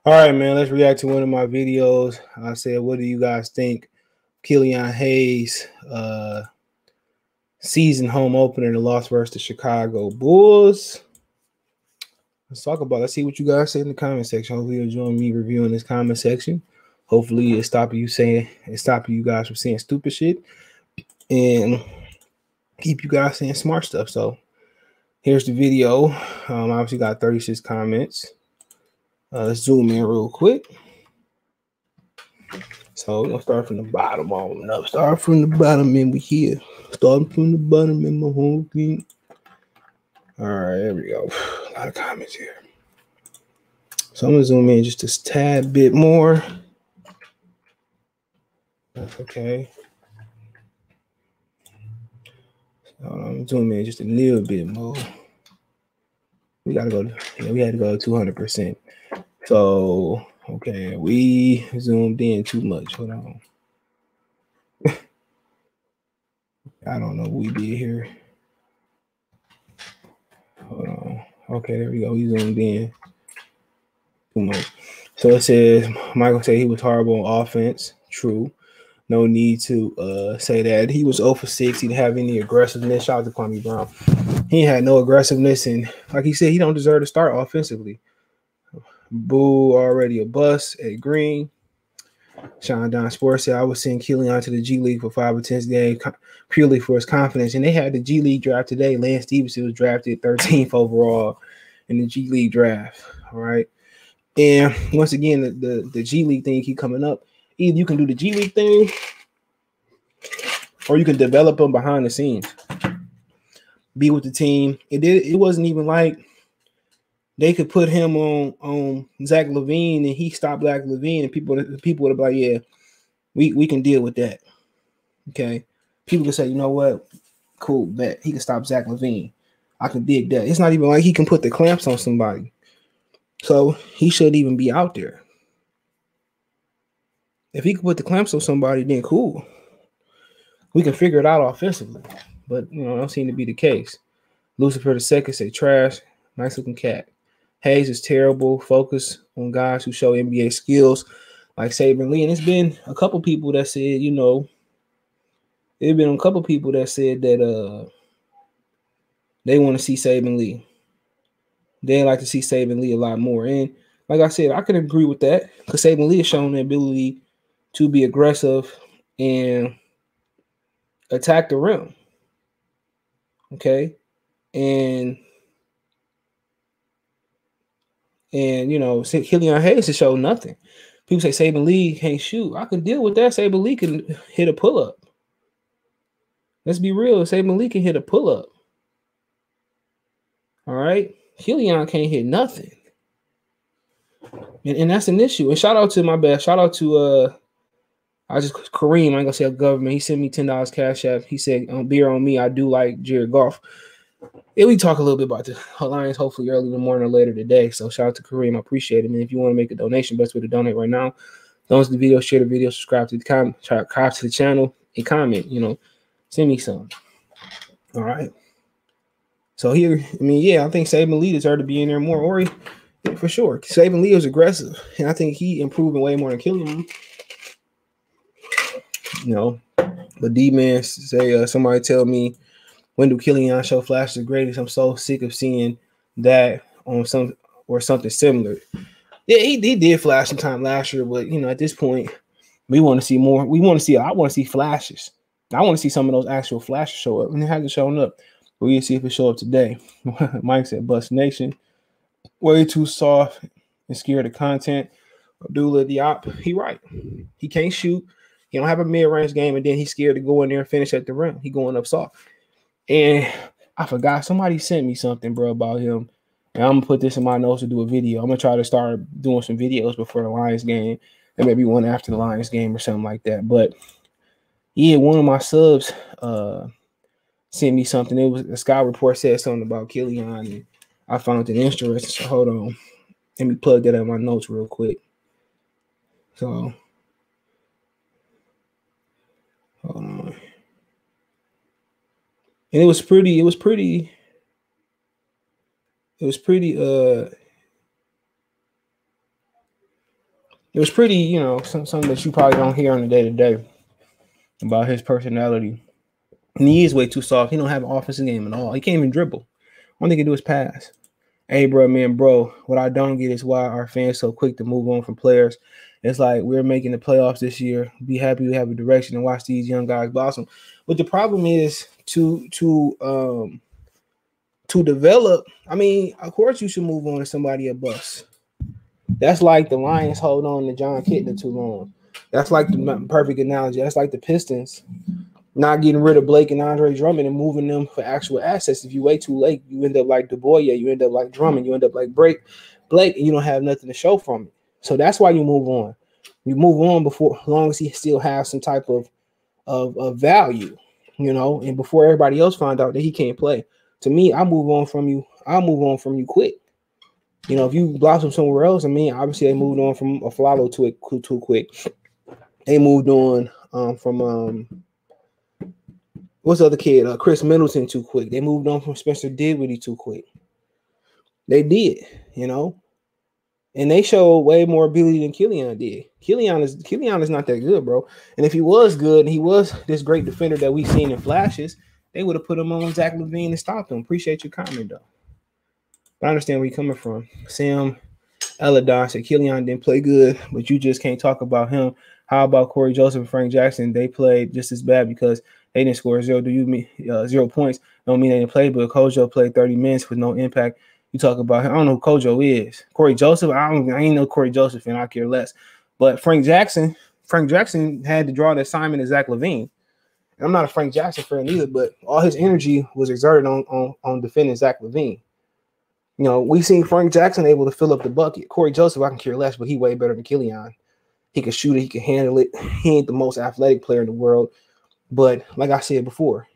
All right, man, let's react to one of my videos. I said, what do you guys think? Killian Hayes season home opener, the loss versus the Chicago Bulls. Let's talk about it. Let's see what you guys say in the comment section. Hopefully you'll join me reviewing this comment section. Hopefully it stop you guys from saying stupid shit and keep you guys saying smart stuff. So here's the video. Obviously got 36 comments. Let's zoom in real quick. So we're gonna start from the bottom on up. Start from the bottom and we here. Starting from the bottom in my whole thing. All right, there we go. A lot of comments here. So I'm gonna zoom in just a tad bit more. That's okay. So I'm gonna zoom in just a little bit more. We had to go to 200%. So okay, we zoomed in too much. Hold on. I don't know what we did here. Hold on. Okay, there we go. We zoomed in too much. So it says Michael said he was horrible on offense. True. No need to say that. He was 0 for 6. He didn't have any aggressiveness. Shout out to Kwame Brown. He had no aggressiveness, and like he said, he don't deserve to start offensively. Boo, already a bust at Green. Sean Don Sports said, I was sending Killian to the G League for 5 or 10 games purely for his confidence. And they had the G League draft today. Lance Stevenson was drafted 13th overall in the G League draft. All right. And once again, the G League thing keep coming up. Either you can do the G League thing or you can develop them behind the scenes. Be with the team. It wasn't even like they could put him on Zach LaVine and he stopped Zach LaVine and people would have been like, yeah, we can deal with that. Okay. People can say, you know what? Cool, bet he can stop Zach LaVine. I can dig that. It's not even like he can put the clamps on somebody. So he shouldn't even be out there. If he can put the clamps on somebody, then cool. We can figure it out offensively. But, you know, don't seem to be the case. Lucifer II say trash. Nice looking cat. Hayes is terrible. Focus on guys who show NBA skills like Saban Lee. And it's been a couple people that said, you know, there have been a couple people that said that they want to see Saban Lee. They like to see Saban Lee a lot more. And like I said, I can agree with that because Saban Lee has shown the ability to be aggressive and attack the rim. Okay. And you know, Killian Hayes has shown nothing. People say Saban Lee can't shoot. I can deal with that. Saban Lee can hit a pull-up. Let's be real. Saban Lee can hit a pull-up. All right. Killian can't hit nothing. And that's an issue. And shout out to Kareem. I ain't gonna say a government. He sent me $10 cash app. He said, beer on me. I do like Jared Goff. And we talk a little bit about the Alliance hopefully early in the morning or later today. So shout out to Kareem. I appreciate it, man. If you want to make a donation, best way to donate right now. Don't watch the video, share the video, subscribe to the channel, and comment. You know, send me some. All right. So here, I mean, yeah, I think Saban Lee deserved to be in there more. Ori, yeah, for sure. Saban Lee was aggressive, and I think he improved way more than Killian. You know, but D-Man say somebody tell me, when do Killian show flashes the greatest? I'm so sick of seeing that on something similar. Yeah, he did flash sometime last year, but you know, at this point, we want to see more. I want to see flashes. I want to see some of those actual flashes show up, and it hasn't shown up. But we'll see if it show up today. Mike said, "Bust Nation, way too soft and scared of content." Abdullah Diop, he right. He can't shoot. He don't have a mid-range game, and then he's scared to go in there and finish at the rim. He going up soft. And I forgot, somebody sent me something, bro, about him. And I'm going to put this in my notes to do a video. I'm going to try to start doing some videos before the Lions game and maybe one after the Lions game or something like that. But, yeah, one of my subs sent me something. It was a Sky Report said something about Killian, and I found it interesting. So, hold on. Let me plug that in my notes real quick. So, hold on. And it was pretty it was pretty, something that you probably don't hear on the day to day about his personality. And he is way too soft. He don't have an offensive game at all. He can't even dribble. All he can do is pass. Hey, bro, what I don't get is why our fans so quick to move on from players. It's like we're making the playoffs this year. Be happy we have a direction and watch these young guys blossom. But the problem is to develop. I mean, of course you should move on to somebody a bust. That's like the Lions hold on to John Kitna too long. That's like the perfect analogy. That's like the Pistons not getting rid of Blake and Andre Drummond and moving them for actual assets. If you wait too late, you end up like Du Bois, you end up like Drummond, you end up like Blake, and you don't have nothing to show from it. So that's why you move on. You move on before, as long as he still has some type of value, and before everybody else find out that he can't play. To me, I'll move on from you quick. If you blossom somewhere else, obviously they moved on from Aflalo too quick. They moved on from what's the other kid? Chris Middleton too quick. They moved on from Spencer Dinwiddie too quick. They did, and they showed way more ability than Killian did. Killian is not that good, bro. And if he was good and he was this great defender that we've seen in flashes, they would have put him on Zach LaVine and stopped him. Appreciate your comment, though. But I understand where you're coming from. Sam Eladon said Killian didn't play good, but you just can't talk about him. How about Corey Joseph and Frank Jackson? They played just as bad because they didn't score 0 points. Don't mean they didn't play, but Kojo played 30 minutes with no impact. You talk about him. I don't know who Kojo is. Corey Joseph, I ain't know Corey Joseph, and I care less. But Frank Jackson had to draw the assignment of Zach LaVine. And I'm not a Frank Jackson fan either, but all his energy was exerted on defending Zach LaVine. We've seen Frank Jackson able to fill up the bucket. Corey Joseph, I can care less, but he way better than Killian. He can shoot it. He can handle it. He ain't the most athletic player in the world. But like I said before,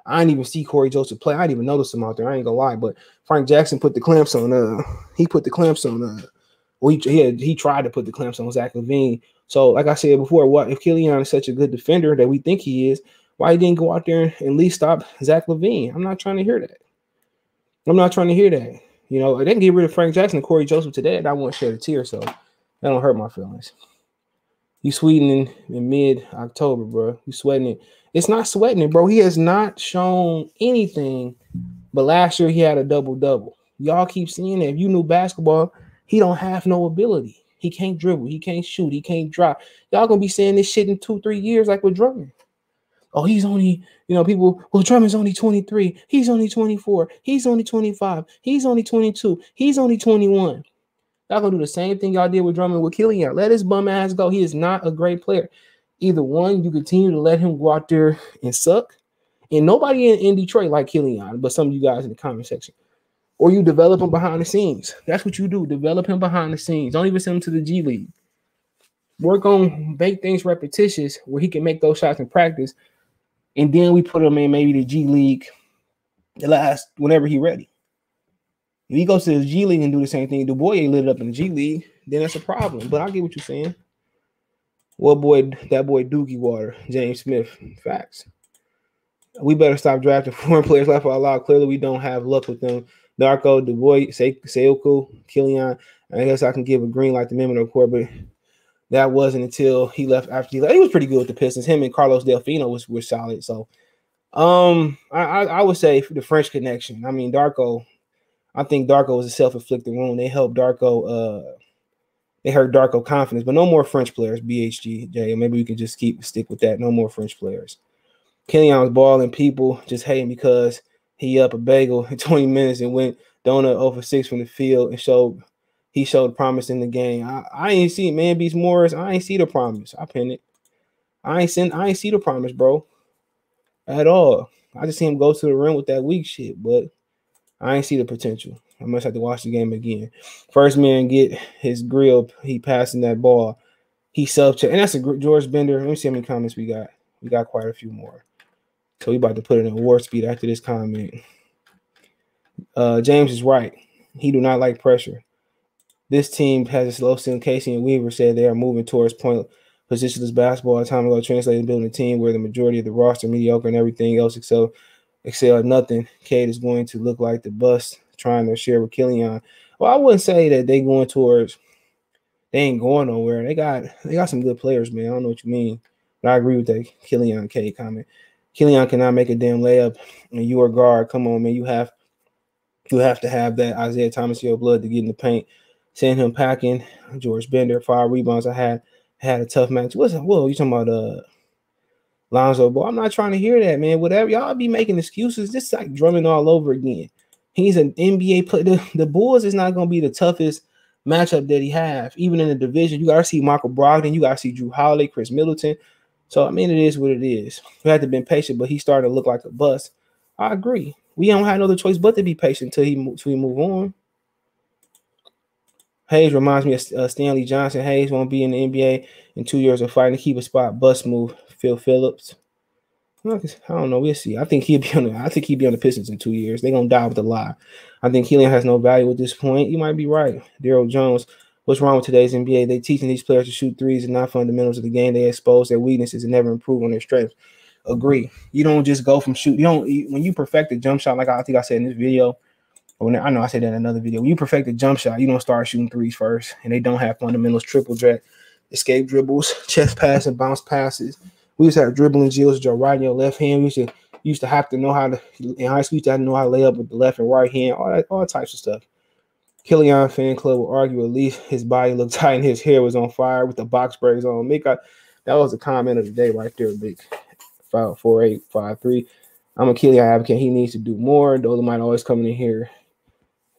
I didn't even see Corey Joseph play. I didn't even notice him out there. I ain't gonna lie. But Frank Jackson put the clamps on. He put the clamps on. He tried to put the clamps on Zach LaVine. So like I said before, what if Killian is such a good defender that we think he is? Why he didn't go out there and at least stop Zach LaVine? I'm not trying to hear that. They can get rid of Frank Jackson and Corey Joseph today, and I won't shed a tear, so that don't hurt my feelings. You sweeting in mid-October, bro. You sweating it. It's not sweating it, bro. He has not shown anything, but last year he had a double-double. Y'all keep seeing that. If you knew basketball, he don't have no ability. He can't dribble. He can't shoot. He can't drop. Y'all going to be saying this shit in 2-3 years like with Drummond. Oh, he's only, Drummond's only 23. He's only 24. He's only 25. He's only 22. He's only 21. Y'all gonna do the same thing y'all did with Drummond with Killian. Let his bum ass go. He is not a great player. Either one, you continue to let him go out there and suck. And nobody in Detroit like Killian, but some of you guys in the comment section. Or you develop him behind the scenes. That's what you do. Develop him behind the scenes. Don't even send him to the G League. Work on make things repetitious where he can make those shots in practice. And then we put him in maybe the G League whenever he's ready. If he goes to the G League and do the same thing, Du Bois ain't lit up in the G League, then that's a problem. But I get what you're saying. Well, that boy Doogie Water, James Smith. Facts. We better stop drafting foreign players left out loud. Clearly, we don't have luck with them. Darko, Du Bois, Seoku, Killian. I guess I can give a green light to Memo report, but that wasn't until he left. After he left, he was pretty good with the Pistons. Him and Carlos Delfino were solid. So, I would say the French connection. Darko. I think Darko was a self-inflicted wound. They helped Darko. They hurt Darko confidence, but no more French players. BHG, Jay. Maybe we can just stick with that. No more French players. Killian was balling. People just hating because he up a bagel in 20 minutes and went donut over 6 from the field and showed promise in the game. I ain't see man beats Morris. I ain't see the promise. I pinned it. I ain't see the promise, bro, at all. I just see him go to the rim with that weak shit, but I ain't see the potential. I must have to watch the game again. First man get his grill. He passing that ball. He self-check. And that's a George Bender. Let me see how many comments we got. We got quite a few more. So we about to put it in war speed after this comment. James is right. He do not like pressure. This team has a slow ceiling. Casey and Weaver said they are moving towards point positionless basketball a time ago, translating building a team where the majority of the roster mediocre and everything else excel at nothing. Cade is going to look like the bust trying to share with Killian. Well, I wouldn't say that they're they ain't going nowhere. They got some good players, man. I don't know what you mean, but I agree with that Killian K comment. Killian cannot make a damn layup, and you are guard. Come on, man. You have to have that Isaiah Thomas your blood to get in the paint. Send him packing. George Bender, 5 rebounds. I had a tough match. Whoa, you talking about Lonzo Ball? I'm not trying to hear that, man. Whatever y'all be making excuses, just like drumming all over again. He's an NBA player. The Bulls is not going to be the toughest matchup that he have. Even in the division, you got to see Michael Brogdon. You got to see Drew Holiday, Chris Middleton. So, I mean, it is what it is. We had to be patient, but he started to look like a bust. I agree. We don't have no other choice but to be patient until we move on. Hayes reminds me of Stanley Johnson. Hayes won't be in the NBA in 2 years of fighting to keep a spot. Bust move. Phil Phillips. I don't know. We'll see. I think he'll be on the Pistons in 2 years. They're gonna die with a lie. I think Killian has no value at this point. You might be right. Daryl Jones. What's wrong with today's NBA? They teaching these players to shoot threes and not fundamentals of the game. They expose their weaknesses and never improve on their strengths. Agree. You don't just go from shoot. When you perfect a jump shot, like I think I said in this video. I know I said that in another video. When you perfect a jump shot, you don't start shooting threes first, and they don't have fundamentals, triple threat, escape dribbles, chest pass, and bounce passes. We used to have dribbling drills with your right and your left hand. We used to have to know how to in high school. You used to have to know how to lay up with the left and right hand. All types of stuff. Killian fan club will argue at least his body looked tight and his hair was on fire with the box braids on. That was the comment of the day right there, big 54853. I'm a Killian advocate. He needs to do more. Those might always come in here.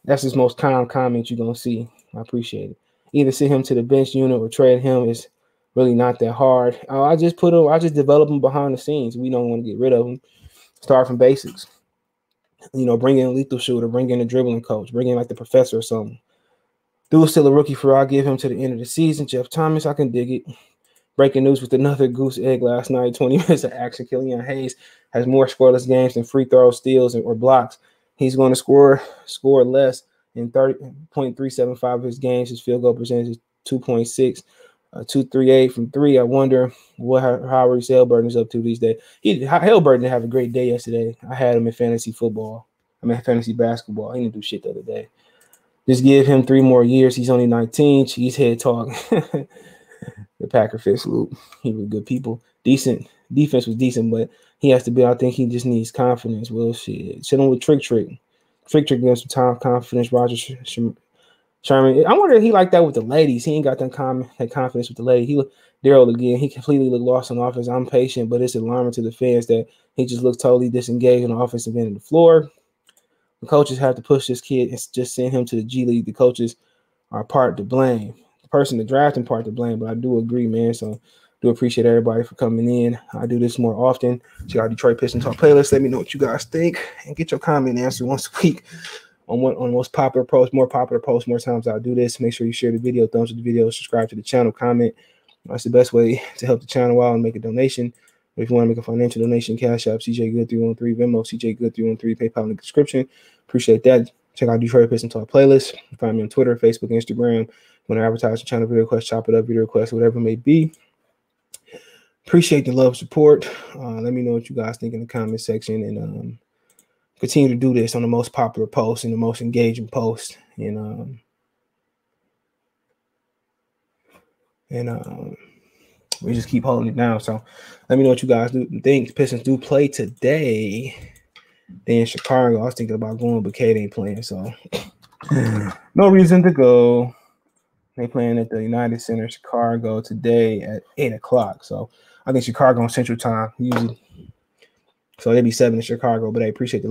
That's his most common comment you're gonna see. I appreciate it. Either send him to the bench unit or trade him is really not that hard. I just develop him behind the scenes. We don't want to get rid of him. Start from basics. Bring in a lethal shooter, bring in a dribbling coach, bring in like the professor or something. Dude's still a rookie for I'll give him to the end of the season. Jeff Thomas, I can dig it. Breaking news with another goose egg last night. 20 minutes of action. Killian Hayes has more scoreless games than free throws, steals, or blocks. He's going to score less in 30.375 of his games. His field goal percentage is 2.6, 238 from 3. I wonder what Howard Hellburton is up to these days. Hellburton didn't have a great day yesterday. I had him in fantasy basketball. He didn't do shit the other day. Just give him 3 more years. He's only 19. He's head talk. The Packer fist loop. He was good people. Decent. Defense was decent, but he has to be. I think he just needs confidence. Well, shit. Sit him with Trick. Trick gives some time, confidence. Roger Sherman. I wonder if he like that with the ladies. He ain't got that confidence with the ladies. Daryl again. He completely looked lost on offense. I'm patient, but it's alarming to the fans that he just looks totally disengaged on the offensive end of the floor. The coaches have to push this kid and just send him to the G League. The coaches are part to blame. The person that drafted him part to blame, but I do agree, man. So do appreciate everybody for coming in. I do this more often. Check out Detroit Pistons Talk playlist. Let me know what you guys think and get your comment answered once a week on most popular posts, more popular posts, more times I'll do this. Make sure you share the video, thumbs up the video, subscribe to the channel, comment. That's the best way to help the channel out and make a donation. But if you want to make a financial donation, Cash App, CJ Good 313, Venmo, CJ Good 313, PayPal in the description. Appreciate that. Check out Detroit Pistons Talk playlist. You can find me on Twitter, Facebook, Instagram. You want to advertise your channel, video request, chop it up, video request, whatever it may be. Appreciate the love, support. Let me know what you guys think in the comment section, and continue to do this on the most popular post and the most engaging post. And we just keep holding it down. So let me know what you guys do think. Pistons do play today. They in Chicago. I was thinking about going, but Kate ain't playing, so no reason to go. They playing at the United Center, Chicago today at 8 o'clock. So I think Chicago on Central Time usually. So it'd be 7 in Chicago, but I appreciate the